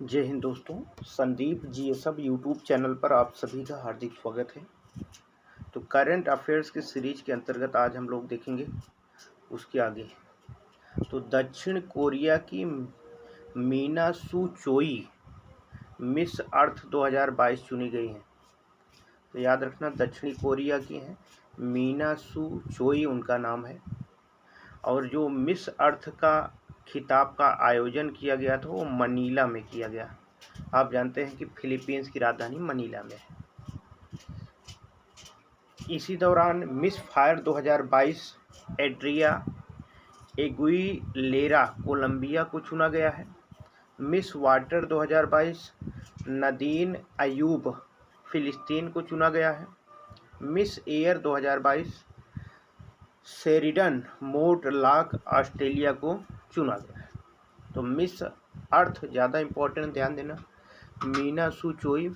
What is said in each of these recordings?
जय हिंद दोस्तों। संदीप जी सब यूट्यूब चैनल पर आप सभी का हार्दिक स्वागत है। तो करंट अफेयर्स की सीरीज के अंतर्गत आज हम लोग देखेंगे उसके आगे। तो दक्षिण कोरिया की मीना सू चोई मिस अर्थ 2022 चुनी गई हैं। तो याद रखना, दक्षिणी कोरिया की हैं मीना सू चोई उनका नाम है। और जो मिस अर्थ का खिताब का आयोजन किया गया था वो मनीला में किया गया। आप जानते हैं कि फिलीपींस की राजधानी मनीला में है। इसी दौरान miss fire 2022 Adria Aguilera Colombia को चुना गया है। मिस वाटर 2022 नदीन अयूब फिलिस्तीन को चुना गया है। मिस एयर 2022 शेरिडन मोरलॉक ऑस्ट्रेलिया को चुना गया है। तो मिस अर्थ ज़्यादा इम्पोर्टेंट, ध्यान देना, मीना सू चोई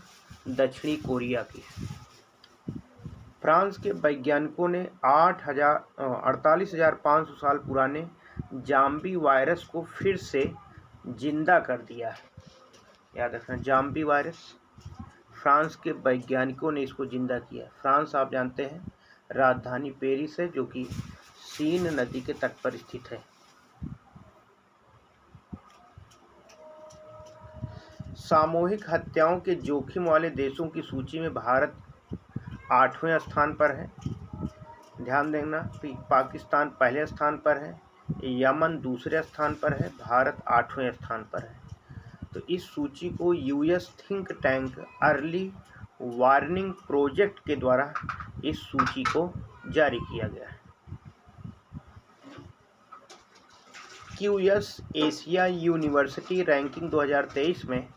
दक्षिणी कोरिया की। फ्रांस के वैज्ञानिकों ने 48,500 साल पुराने जाम्बी वायरस को फिर से जिंदा कर दिया है। याद रखना, जाम्बी वायरस, फ्रांस के वैज्ञानिकों ने इसको जिंदा किया। फ्रांस आप जानते हैं राजधानी पेरिस है, जो कि सीन नदी के तट पर स्थित है। सामूहिक हत्याओं के जोखिम वाले देशों की सूची में भारत 8वें स्थान पर है। ध्यान देना, पाकिस्तान पहले स्थान पर है, यमन दूसरे स्थान पर है, भारत 8वें स्थान पर है। तो इस सूची को US think tank early warning project के द्वारा इस सूची को जारी किया गया है। क्यूएस एशिया यूनिवर्सिटी रैंकिंग 2023 में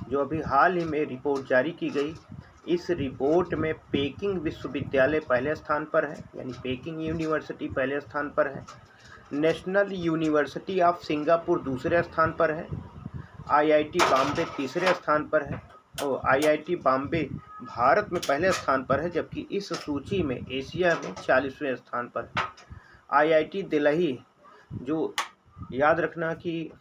जो अभी हाल ही में रिपोर्ट जारी की गई, इस रिपोर्ट में पेकिंग विश्वविद्यालय पहले स्थान पर है, यानी पेकिंग यूनिवर्सिटी पहले स्थान पर है। नेशनल यूनिवर्सिटी ऑफ सिंगापुर दूसरे स्थान पर है। आईआईटी बॉम्बे तीसरे स्थान पर है और आईआईटी बॉम्बे भारत में पहले स्थान पर है, जबकि इस सूची में एशिया में 40वें स्थान पर है। आईआईटी दिल्ली जो याद रखना कि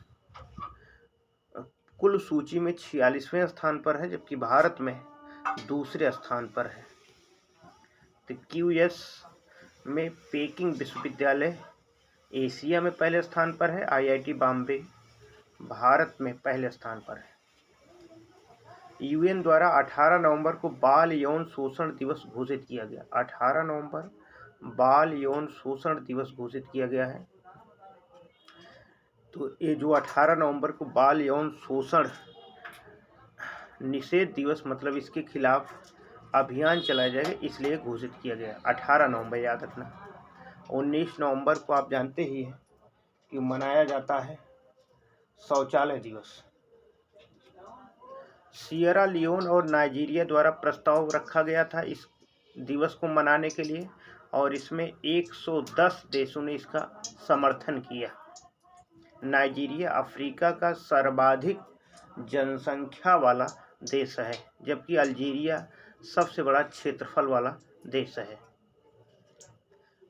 कुल सूची में 46वें स्थान पर है, जबकि भारत में दूसरे स्थान पर है। तो क्यूएस में पेकिंग विश्वविद्यालय एशिया में पहले स्थान पर है, आईआईटी बॉम्बे भारत में पहले स्थान पर है। यूएन द्वारा 18 नवंबर को बाल यौन शोषण दिवस घोषित किया गया। 18 नवंबर बाल यौन शोषण दिवस घोषित किया गया है। तो ये जो 18 नवंबर को बाल यौन शोषण निषेध दिवस, मतलब इसके खिलाफ अभियान चलाया जाएगा, इसलिए घोषित किया गया 18 नवंबर, याद रखना। 19 नवंबर को आप जानते ही हैं कि मनाया जाता है शौचालय दिवस। सियरा लियोन और नाइजीरिया द्वारा प्रस्ताव रखा गया था इस दिवस को मनाने के लिए, और इसमें 110 देशों ने इसका समर्थन किया। नाइजीरिया अफ्रीका का सर्वाधिक जनसंख्या वाला देश है, जबकि अल्जीरिया सबसे बड़ा क्षेत्रफल वाला देश है।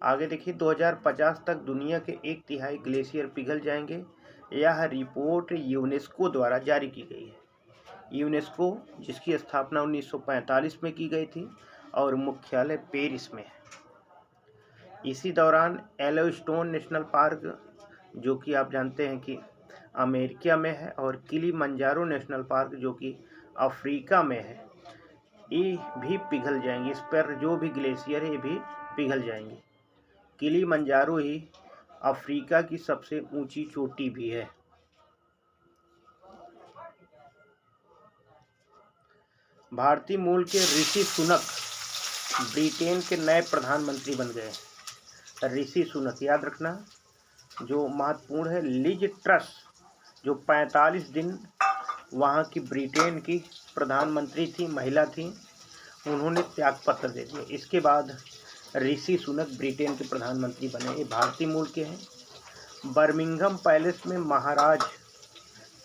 आगे देखिए, 2050 तक दुनिया के 1/3 ग्लेशियर पिघल जाएंगे। यह रिपोर्ट यूनेस्को द्वारा जारी की गई है। यूनेस्को जिसकी स्थापना 1945 में की गई थी और मुख्यालय पेरिस में है। इसी दौरान येलोस्टोन नेशनल पार्क, जो कि आप जानते हैं कि अमेरिका में है, और किलिमंजारो नेशनल पार्क जो कि अफ्रीका में है, ये भी पिघल जाएंगे। इस पर जो भी ग्लेशियर है ये भी पिघल जाएंगे। किलिमंजारो ही अफ्रीका की सबसे ऊंची चोटी भी है। भारतीय मूल के ऋषि सुनक ब्रिटेन के नए प्रधानमंत्री बन गए। ऋषि सुनक याद रखना, जो महत्वपूर्ण है। लिज ट्रस जो 45 दिन वहाँ की ब्रिटेन की प्रधानमंत्री थी, महिला थी, उन्होंने त्यागपत्र दे दिया। इसके बाद ऋषि सुनक ब्रिटेन के प्रधानमंत्री बने। ये भारतीय मूल के हैं। बर्मिंघम पैलेस में महाराज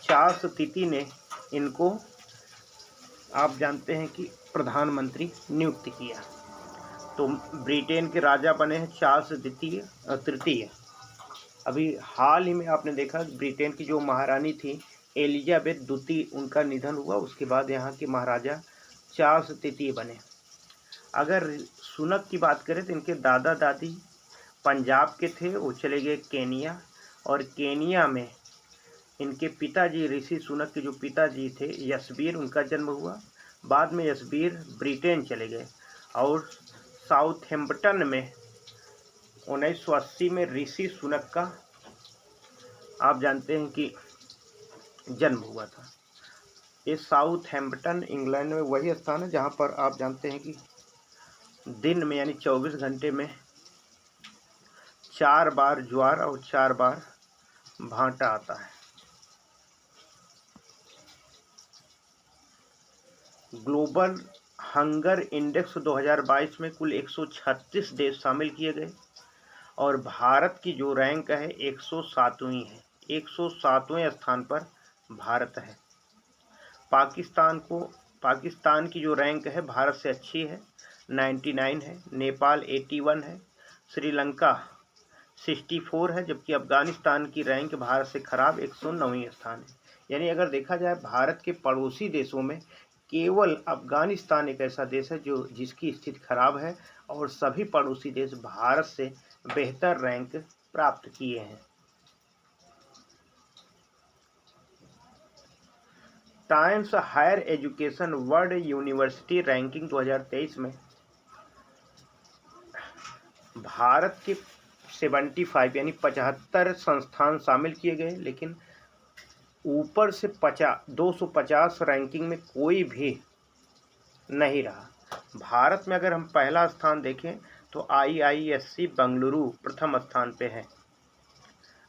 चार्ल्स तृतीय ने इनको आप जानते हैं कि प्रधानमंत्री नियुक्त किया। तो ब्रिटेन के राजा बने हैं चार्ल्स तृतीय। अभी हाल ही में आपने देखा ब्रिटेन की जो महारानी थी एलिजाबेथ द्वितीय उनका निधन हुआ। उसके बाद यहाँ के महाराजा चार्ल्स तृतीय बने। अगर सुनक की बात करें तो इनके दादा दादी पंजाब के थे, वो चले गए केनिया, और केनिया में इनके पिताजी ऋषि सुनक के जो पिताजी थे यशबीर, उनका जन्म हुआ। बाद में यशबीर ब्रिटेन चले गए और साउथहैम्पटन में 1980 में ऋषि सुनक का आप जानते हैं कि जन्म हुआ था। ये साउथहैम्पटन इंग्लैंड में वही स्थान है जहाँ पर आप जानते हैं कि दिन में यानी 24 घंटे में 4 बार ज्वार और 4 बार भांटा आता है। ग्लोबल हंगर इंडेक्स 2022 में कुल 136 देश शामिल किए गए और भारत की जो रैंक है 107वीं है। 107वें स्थान पर भारत है। पाकिस्तान की जो रैंक है भारत से अच्छी है, 99 है। नेपाल 81 है। श्रीलंका 64 है, जबकि अफगानिस्तान की रैंक भारत से खराब 109वीं स्थान है। यानी अगर देखा जाए भारत के पड़ोसी देशों में केवल अफगानिस्तान एक ऐसा देश है जिसकी स्थिति खराब है और सभी पड़ोसी देश भारत से बेहतर रैंक प्राप्त किए हैं। Times Higher Education World University Ranking 2023 में भारत के 75 यानी 75 संस्थान शामिल किए गए, लेकिन ऊपर से 250 रैंकिंग में कोई भी नहीं रहा। भारत में अगर हम पहला स्थान देखें तो IISc बेंगलुरु प्रथम स्थान पे है।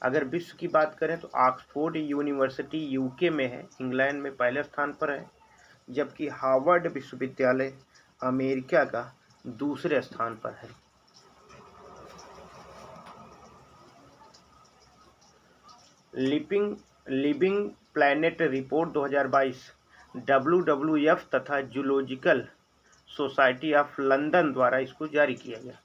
अगर विश्व की बात करें तो ऑक्सफोर्ड यूनिवर्सिटी UK में है, इंग्लैंड में पहले स्थान पर है, जबकि हार्वर्ड विश्वविद्यालय अमेरिका का दूसरे स्थान पर है। लिविंग प्लैनेट रिपोर्ट 2022 WWF तथा जूलॉजिकल सोसाइटी ऑफ लंदन द्वारा इसको जारी किया गया।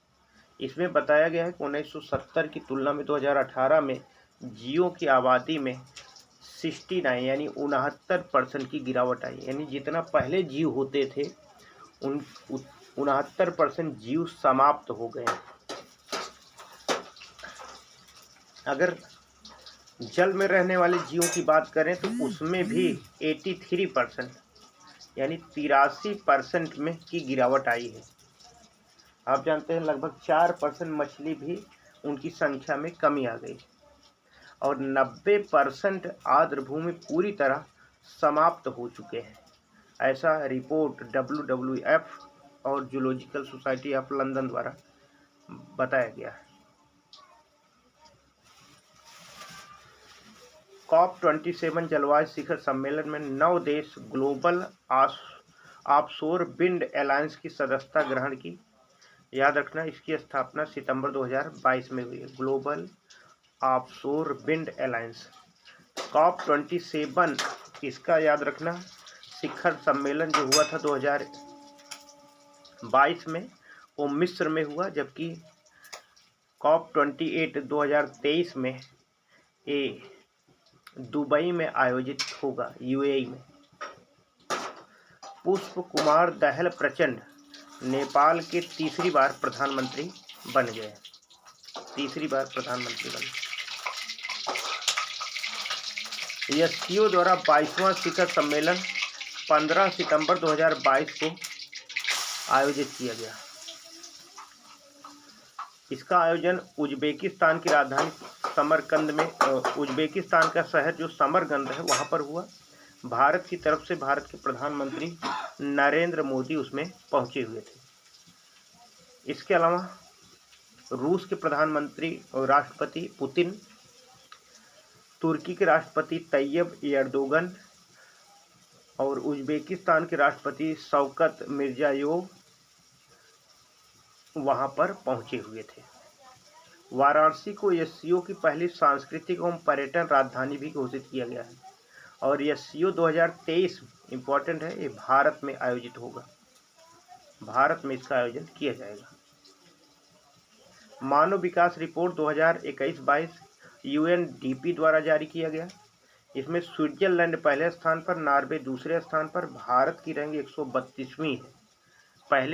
इसमें बताया गया है कि 1970 की तुलना में 2018 में जियो की आबादी में 69 यानी 69% की गिरावट आई। यानी जितना पहले जीव होते थे उन 69% जीव समाप्त हो गए। अगर जल में रहने वाले जीवों की बात करें तो उसमें भी 83% यानी 83% में की गिरावट आई है। आप जानते हैं लगभग 4% मछली भी उनकी संख्या में कमी आ गई और 90% आर्द्र भूमि पूरी तरह समाप्त हो चुके हैं। ऐसा रिपोर्ट WWF और जूलॉजिकल सोसाइटी ऑफ लंदन द्वारा बताया गया है। COP27 जलवायु शिखर सम्मेलन में 9 देश ग्लोबल ऑफशोर विंड अलायंस की सदस्यता ग्रहण की। याद रखना इसकी स्थापना सितंबर 2022 में हुई है। Global offshore wind alliance COP27 इसका याद रखना शिखर सम्मेलन जो हुआ था 2022 में वो मिस्र में हुआ, जबकि COP28 2023 में ये दुबई में आयोजित होगा, UAE में। पुष्प कुमार दहल प्रचंड नेपाल के तीसरी बार प्रधानमंत्री बन गए। तीसरी बार प्रधानमंत्री बने। SCO द्वारा 22वां शिखर सम्मेलन 15 सितंबर 2022 को आयोजित किया गया। इसका आयोजन उज्बेकिस्तान की राजधानी समरकंद में, उज्बेकिस्तान का शहर जो समरकंद है वहाँ पर हुआ। भारत की तरफ से भारत के प्रधानमंत्री नरेंद्र मोदी उसमें पहुँचे हुए थे। इसके अलावा रूस के प्रधानमंत्री और राष्ट्रपति पुतिन, तुर्की के राष्ट्रपति तैयब एर्दोगन और उज्बेकिस्तान के राष्ट्रपति शौकत मिर्जियोयेव वहां पर पहुंचे हुए थे। वाराणसी को SCO की पहली सांस्कृतिक एवं पर्यटन राजधानी भी घोषित किया गया है और SCO 2023 इम्पोर्टेंट है, ये भारत में आयोजित होगा। भारत में इसका आयोजन किया जाएगा। मानव विकास रिपोर्ट 2021-22 UNDP द्वारा जारी किया गया। इसमें स्विट्जरलैंड पहले स्थान पर, नॉर्वे दूसरे स्थान पर, भारत की रैंक 132वीं है।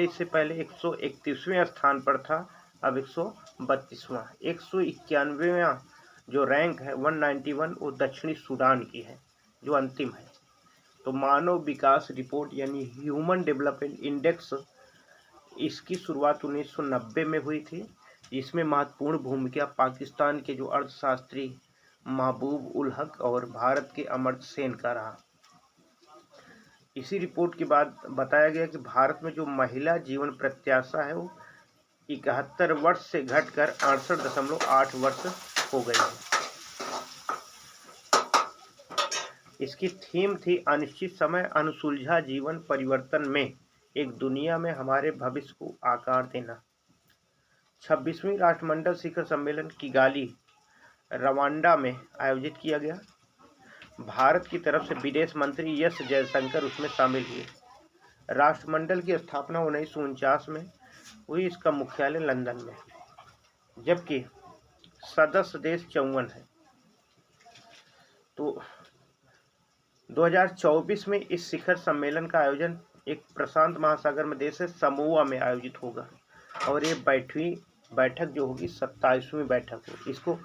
इससे पहले 131वें स्थान पर था, अब 132वां। 191वां जो रैंक है 191 वो दक्षिणी सूडान की है, जो अंतिम है। तो मानव विकास रिपोर्ट यानी ह्यूमन डेवलपमेंट इंडेक्स, इसकी शुरुआत 1990 में हुई थी। इसमें महत्वपूर्ण भूमिका पाकिस्तान के जो अर्थशास्त्री महबूब उल हक और भारत के अमर्त्य सेन का रहा। इसी रिपोर्ट के बाद बताया गया कि भारत में जो महिला जीवन प्रत्याशा है वो 71 वर्ष से घटकर 68.8 वर्ष हो गई है। इसकी थीम थी अनिश्चित समय अनसुलझा जीवन परिवर्तन में, एक दुनिया में हमारे भविष्य को आकार देना। 26वीं राष्ट्रमंडल शिखर सम्मेलन किगाली, रवांडा में आयोजित किया गया। भारत की तरफ से विदेश मंत्री एस जयशंकर उसमें शामिल हुए। राष्ट्रमंडल की स्थापना 1949 में हुई। इसका मुख्यालय लंदन में, जबकि सदस्य देश 54 है। तो 2024 में इस शिखर सम्मेलन का आयोजन एक प्रशांत महासागर में देश है समोआ में आयोजित होगा, और ये बैठक जो होगी 27वीं बैठक होगी। इसको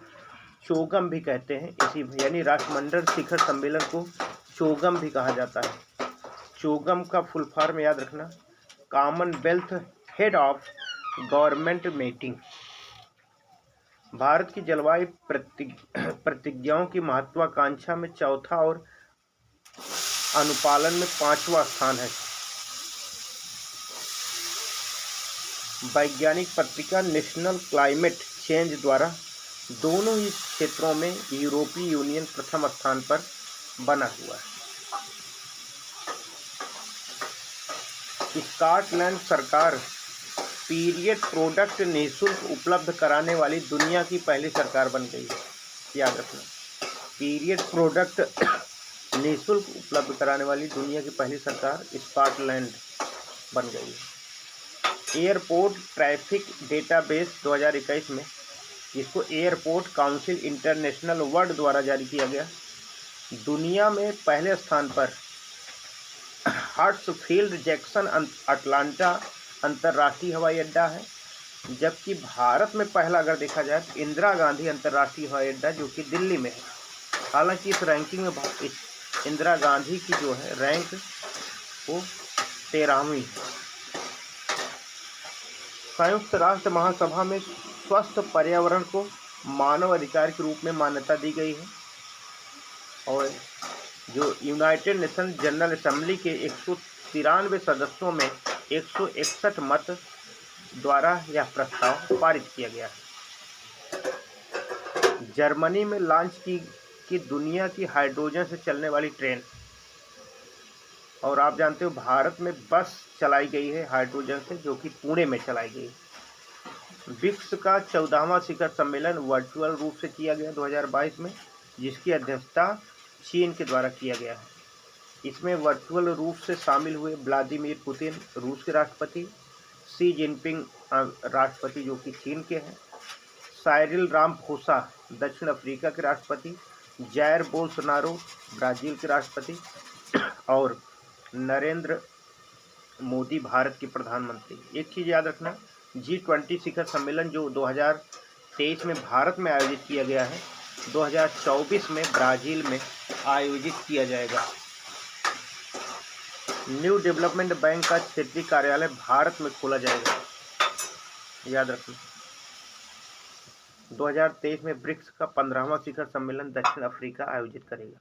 चोगम भी कहते हैं, इसी यानी राष्ट्रमंडल शिखर सम्मेलन को चोगम भी कहा जाता है। चोगम का फुल फॉर्म याद रखना, Commonwealth head of government meeting. Bharat की जलवायु प्रतिज्ञाओं की महत्वाकांक्षा में चौथा और अनुपालन में 5वां स्थान है। वैज्ञानिक पत्रिका नेशनल क्लाइमेट चेंज द्वारा दोनों ही क्षेत्रों में यूरोपीय यूनियन प्रथम स्थान पर बना हुआ है। स्कॉटलैंड सरकार पीरियड प्रोडक्ट निःशुल्क उपलब्ध कराने वाली दुनिया की पहली सरकार बन गई है। याद रखना, पीरियड प्रोडक्ट निःशुल्क उपलब्ध कराने वाली दुनिया की पहली सरकार स्कॉटलैंड बन गई है। एयरपोर्ट ट्रैफिक डेटाबेस 2021 में, जिसको एयरपोर्ट काउंसिल इंटरनेशनल वर्ल्ड द्वारा जारी किया गया, दुनिया में पहले स्थान पर हार्ट्सफील्ड जैक्सन अटलांटा अंतर्राष्ट्रीय हवाई अड्डा है, जबकि भारत में पहला अगर देखा जाए तो इंदिरा गांधी अंतर्राष्ट्रीय हवाई अड्डा जो कि दिल्ली में है। हालांकि इस रैंकिंग में इंदिरा गांधी की जो है रैंक वो 13वीं है। संयुक्त राष्ट्र महासभा में स्वस्थ पर्यावरण को मानव अधिकार के रूप में मान्यता दी गई है, और जो यूनाइटेड नेशन जनरल असेंबली के 193 सदस्यों में 161 मत द्वारा यह प्रस्ताव पारित किया गया है। जर्मनी में लॉन्च की दुनिया की हाइड्रोजन से चलने वाली ट्रेन, और आप जानते हो भारत में बस चलाई गई है हाइड्रोजन से, जो कि पुणे में चलाई गई। ब्रिक्स का 14वां शिखर सम्मेलन वर्चुअल रूप से किया गया 2022 में, जिसकी अध्यक्षता चीन के द्वारा किया गया है। इसमें वर्चुअल रूप से शामिल हुए व्लादिमीर पुतिन रूस के राष्ट्रपति, शी जिनपिंग राष्ट्रपति जो कि चीन के हैं, साइरिल रामाफोसा दक्षिण अफ्रीका के राष्ट्रपति, जायर बोल्सोनारो ब्राजील के राष्ट्रपति, और नरेंद्र मोदी भारत के प्रधानमंत्री। एक चीज़ याद रखना, G20 शिखर सम्मेलन जो 2023 में भारत में आयोजित किया गया है, 2024 में ब्राज़ील में आयोजित किया जाएगा। न्यू डेवलपमेंट बैंक का क्षेत्रीय कार्यालय भारत में खोला जाएगा। याद रखना, 2023 में ब्रिक्स का 15वां शिखर सम्मेलन दक्षिण अफ्रीका आयोजित करेगा।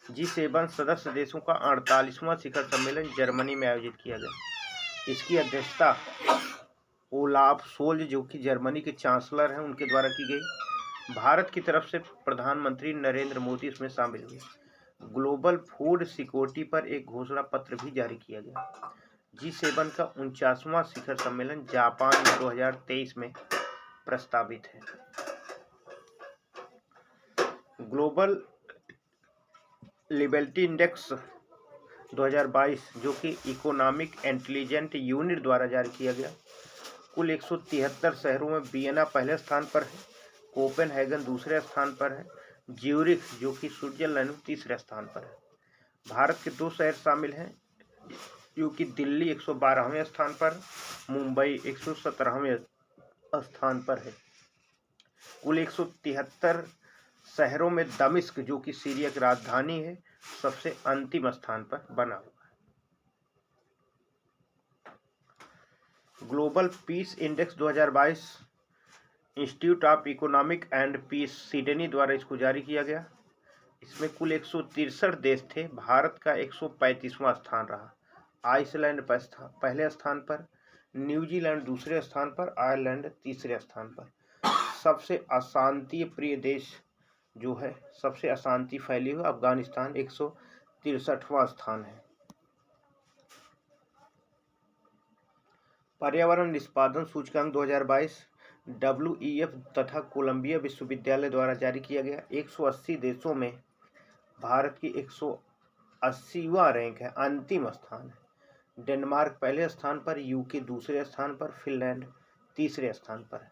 G7 सदस्य देशों का 48वां शिखर सम्मेलन जर्मनी में आयोजित किया गया। इसकी अध्यक्षता ओलाफ सोल्ज जो कि जर्मनी के चांसलर हैं उनके द्वारा की गई। भारत की तरफ से प्रधानमंत्री नरेंद्र मोदी इसमें शामिल हुए। ग्लोबल फूड सिक्योरिटी पर एक घोषणा पत्र भी जारी किया गया। G7 का 49वां शिखर सम्मेलन जापान 2023 में प्रस्तावित है। ग्लोबल लिबर्टी इंडेक्स 2022 जो कि इकोनॉमिक इंटेलिजेंस यूनिट द्वारा जारी किया गया, कुल 173 शहरों में वियना पहले स्थान पर है, कोपेनहेगन दूसरे स्थान पर है, ज्यूरिख जो कि स्विट्जरलैंड में तीसरे स्थान पर है। भारत के 2 शहर शामिल हैं जो कि दिल्ली 112वें स्थान पर, मुंबई 117वें स्थान पर है। कुल 173 शहरों में दमिश्क जो कि सीरिया की राजधानी है सबसे अंतिम स्थान पर बना हुआ है। Global Peace Index 2022 Institute of Economic and Peace Sydney द्वारा इसको जारी किया गया। इसमें कुल 163 देश थे। भारत का 135वां स्थान रहा। आइसलैंड पहले स्थान पर, न्यूजीलैंड दूसरे स्थान पर, आयरलैंड तीसरे स्थान पर। सबसे अशांति प्रिय देश जो है, सबसे अशांति फैली हुई अफगानिस्तान 163वां स्थान है। पर्यावरण निष्पादन सूचकांक 2022 WEF तथा कोलंबिया विश्वविद्यालय द्वारा जारी किया गया। 180 देशों में भारत की 180वां रैंक है, अंतिम स्थान है। डेनमार्क पहले स्थान पर, यूके दूसरे स्थान पर, फिनलैंड तीसरे स्थान पर है।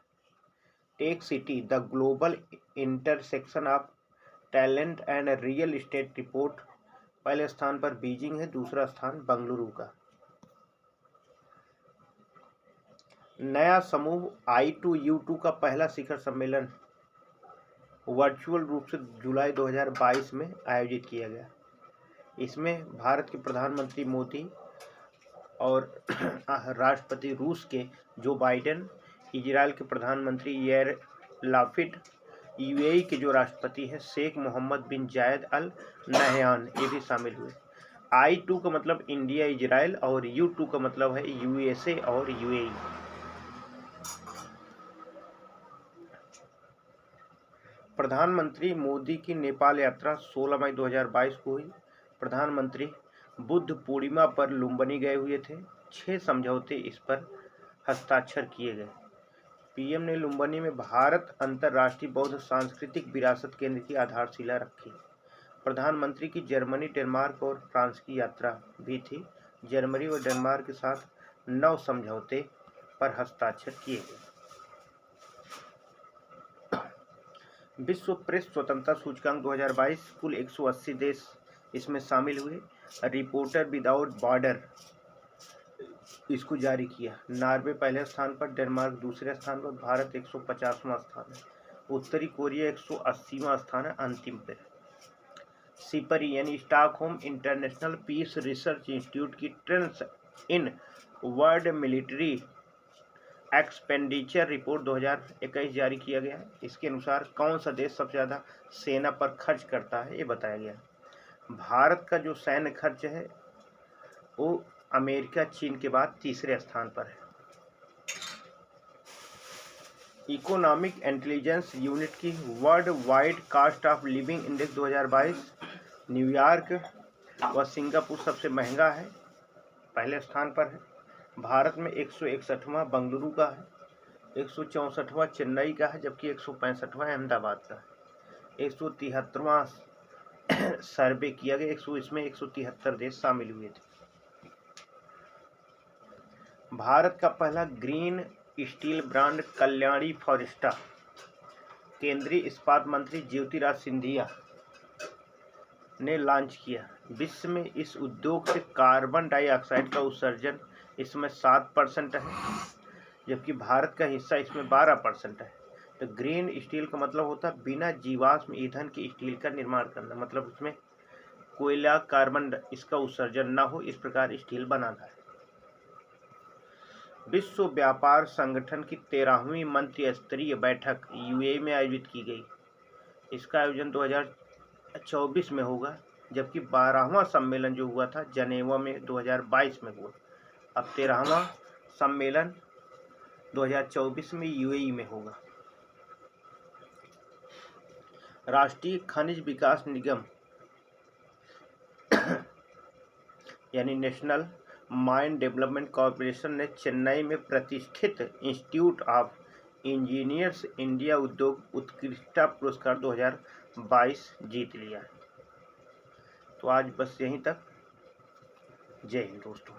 Tech city the global intersection of talent and real estate report पहले स्थान पर बीजिंग है, दूसरा स्थान बेंगलुरु का। नया समूह I2U2 का पहला शिखर सम्मेलन वर्चुअल रूप से जुलाई 2022 में आयोजित किया गया। इसमें भारत के प्रधानमंत्री मोदी और राष्ट्रपति रूस के जो बाइडेन, इजराइल के प्रधानमंत्री यार लापिड, UAE के जो राष्ट्रपति हैं शेख मोहम्मद बिन जायद अल नहयान, ये भी शामिल हुए। I2 का मतलब इंडिया इजराइल और U2 का मतलब है USA और UAE। प्रधानमंत्री मोदी की नेपाल यात्रा 16 मई 2022 को हुई। प्रधानमंत्री बुद्ध पूर्णिमा पर लुम्बिनी गए हुए थे। 6 समझौते इस पर हस्ताक्षर किए गए। PM ने लुम्बिनी में भारत अंतर्राष्ट्रीय बौद्ध सांस्कृतिक विरासत केंद्र की आधारशिला रखी। प्रधानमंत्री की जर्मनी, डेनमार्क और फ्रांस की यात्रा भी थी। जर्मनी और डेनमार्क के साथ 9 समझौते पर हस्ताक्षर किए गए। विश्व प्रेस स्वतंत्रता सूचकांक 2022 कुल 180 देश इसमें शामिल हुए। रिपोर्टर विदाउट बॉर्डर इसको जारी किया। नॉर्वे पहले स्थान पर, डेनमार्क दूसरे स्थान पर, भारत 150वां स्थान है। उत्तरी कोरिया 180वां स्थान है, अंतिम पर। सिपरी यानी Stockholm International Peace Research Institute की trends in world military expenditure report 2021 जारी किया गया है। इसके अनुसार कौन सा देश सबसे ज़्यादा सेना पर खर्च करता है ये बताया गया। भारत का जो सैन्य खर्च है वो अमेरिका, चीन के बाद तीसरे स्थान पर है। इकोनॉमिक इंटेलिजेंस यूनिट की world wide cost of living index 2022 New York व सिंगापुर सबसे महंगा है, पहले स्थान पर है। भारत में 161वां बेंगलुरु का है, 164वां चेन्नई का है, जबकि 165वां अहमदाबाद का है। 173वां सर्वे किया गया। इसमें 173 देश शामिल हुए थे। भारत का पहला green steel brand Kalyani Foresta केंद्रीय इस्पात मंत्री ज्योतिराज सिंधिया ने लॉन्च किया। विश्व में इस उद्योग से कार्बन डाइऑक्साइड का उत्सर्जन इसमें 7% है, जबकि भारत का हिस्सा इसमें 12% है। तो ग्रीन स्टील का मतलब होता है बिना जीवाश्म ईंधन की स्टील का निर्माण करना, मतलब उसमें कोयला, कार्बन इसका उत्सर्जन ना हो, इस प्रकार स्टील बनाना है। विश्व व्यापार संगठन की 13वीं मंत्रिस्तरीय बैठक UAE में आयोजित की गई। इसका आयोजन 2024 में होगा, जबकि 12वां सम्मेलन जो हुआ था जनेवा में 2022 में हुआ। अब 13वां सम्मेलन 2024 में UAE में होगा। राष्ट्रीय खनिज विकास निगम यानी नेशनल माइन डेवलपमेंट कॉरपोरेशन ने चेन्नई में प्रतिष्ठित इंस्टीट्यूट ऑफ इंजीनियर्स इंडिया उद्योग उत्कृष्टता पुरस्कार 2022 जीत लिया। तो आज बस यहीं तक। जय हिंद दोस्तों।